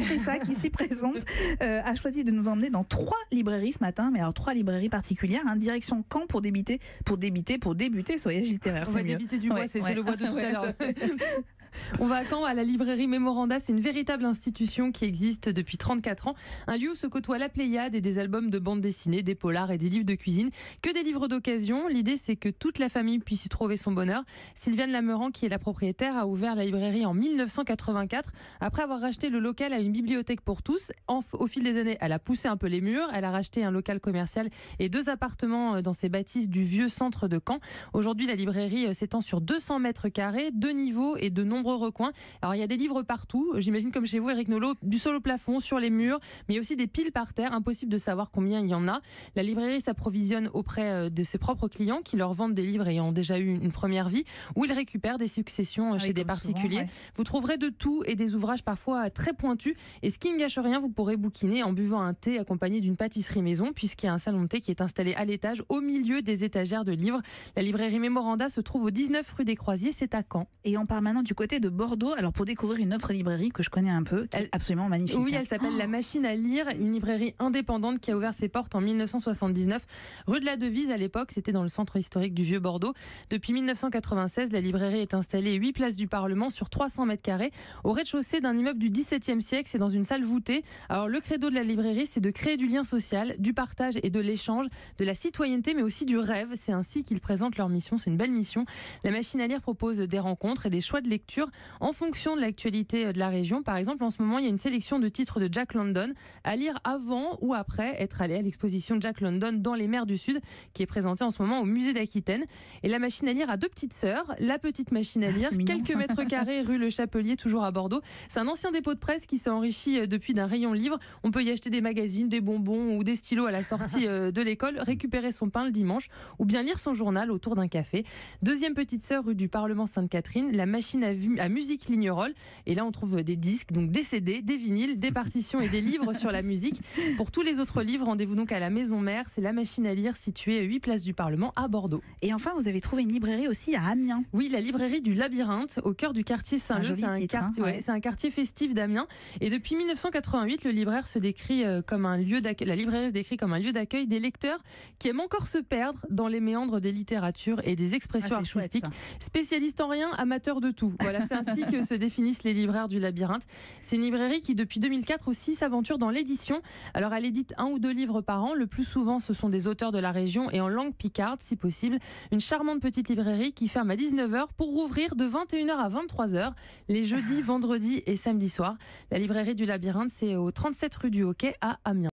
Tessa, qui s'y présente, a choisi de nous emmener dans 3 librairies ce matin, mais alors 3 librairies particulières, hein, direction Caen pour débuter ce voyage littéraire. On va débiter du bois, c'est le bois de tout à l'heure. On va à Caen, à la librairie Mémoranda. C'est une véritable institution qui existe depuis 34 ans. Un lieu où se côtoient la Pléiade et des albums de bande dessinée, des polars et des livres de cuisine. Que des livres d'occasion. L'idée, c'est que toute la famille puisse y trouver son bonheur. Sylviane Lameurant, qui est la propriétaire, a ouvert la librairie en 1984. Après avoir racheté le local à une bibliothèque pour tous, au fil des années, elle a poussé un peu les murs. Elle a racheté un local commercial et 2 appartements dans ses bâtisses du vieux centre de Caen. Aujourd'hui, la librairie s'étend sur 200 mètres carrés, 2 niveaux et de nombreux recoins. Alors, il y a des livres partout. J'imagine comme chez vous, Eric Nolot, du sol au plafond, sur les murs, mais il y a aussi des piles par terre. Impossible de savoir combien il y en a. La librairie s'approvisionne auprès de ses propres clients qui leur vendent des livres ayant déjà eu une première vie, ou ils récupèrent des successions chez des particuliers. Souvent, ouais. Vous trouverez de tout et des ouvrages parfois très pointus. Et ce qui ne gâche rien, vous pourrez bouquiner en buvant un thé accompagné d'une pâtisserie maison, puisqu'il y a un salon de thé qui est installé à l'étage, au milieu des étagères de livres. La librairie Mémoranda se trouve au 19 rue des Croisiers, c'est à Caen. Et on part maintenant du côté de Bordeaux, alors pour découvrir une autre librairie que je connais un peu, qui est absolument magnifique. Oui, elle s'appelle La Machine à lire, une librairie indépendante qui a ouvert ses portes en 1979, rue de la Devise. À l'époque, c'était dans le centre historique du Vieux-Bordeaux. Depuis 1996, la librairie est installée 8 places du Parlement sur 300 mètres carrés, au rez-de-chaussée d'un immeuble du XVIIe siècle. C'est dans une salle voûtée. Alors, le credo de la librairie, c'est de créer du lien social, du partage et de l'échange, de la citoyenneté, mais aussi du rêve. C'est ainsi qu'ils présentent leur mission. C'est une belle mission. La Machine à lire propose des rencontres et des choix de lecture en fonction de l'actualité de la région. Par exemple, en ce moment, il y a une sélection de titres de Jack London à lire avant ou après être allé à l'exposition Jack London dans les mers du Sud, qui est présentée en ce moment au musée d'Aquitaine. Et la Machine à lire a 2 petites sœurs. La petite Machine à lire, quelques mètres carrés, rue Le Chapelier, toujours à Bordeaux. C'est un ancien dépôt de presse qui s'est enrichi depuis d'un rayon livre. On peut y acheter des magazines, des bonbons ou des stylos à la sortie de l'école, récupérer son pain le dimanche ou bien lire son journal autour d'un café. Deuxième petite sœur, rue du Parlement Sainte-Catherine, la Machine à musique Lignerolles. Et là, on trouve des disques, donc des CD, des vinyles, des partitions et des livres sur la musique. Pour tous les autres livres, rendez-vous donc à la Maison Mère. C'est la Machine à lire située à 8 places du Parlement à Bordeaux. Et enfin, vous avez trouvé une librairie aussi à Amiens. Oui, la librairie du Labyrinthe, au cœur du quartier Saint-Leu. C'est un quartier festif d'Amiens. Et depuis 1988, le libraire se décrit comme un lieu d'accueil. La librairie se décrit comme un lieu d'accueil des lecteurs qui aiment encore se perdre dans les méandres des littératures et des expressions artistiques. Spécialistes en rien, amateurs de tout. Voilà, c'est ainsi que se définissent les libraires du Labyrinthe. C'est une librairie qui, depuis 2004 aussi, s'aventure dans l'édition. Alors, elle édite 1 ou 2 livres par an. Le plus souvent, ce sont des auteurs de la région et en langue picarde, si possible. Une charmante petite librairie qui ferme à 19h pour rouvrir de 21h à 23h les jeudis, vendredis et samedis soirs. La librairie du Labyrinthe, c'est au 37 rue du Hockey à Amiens.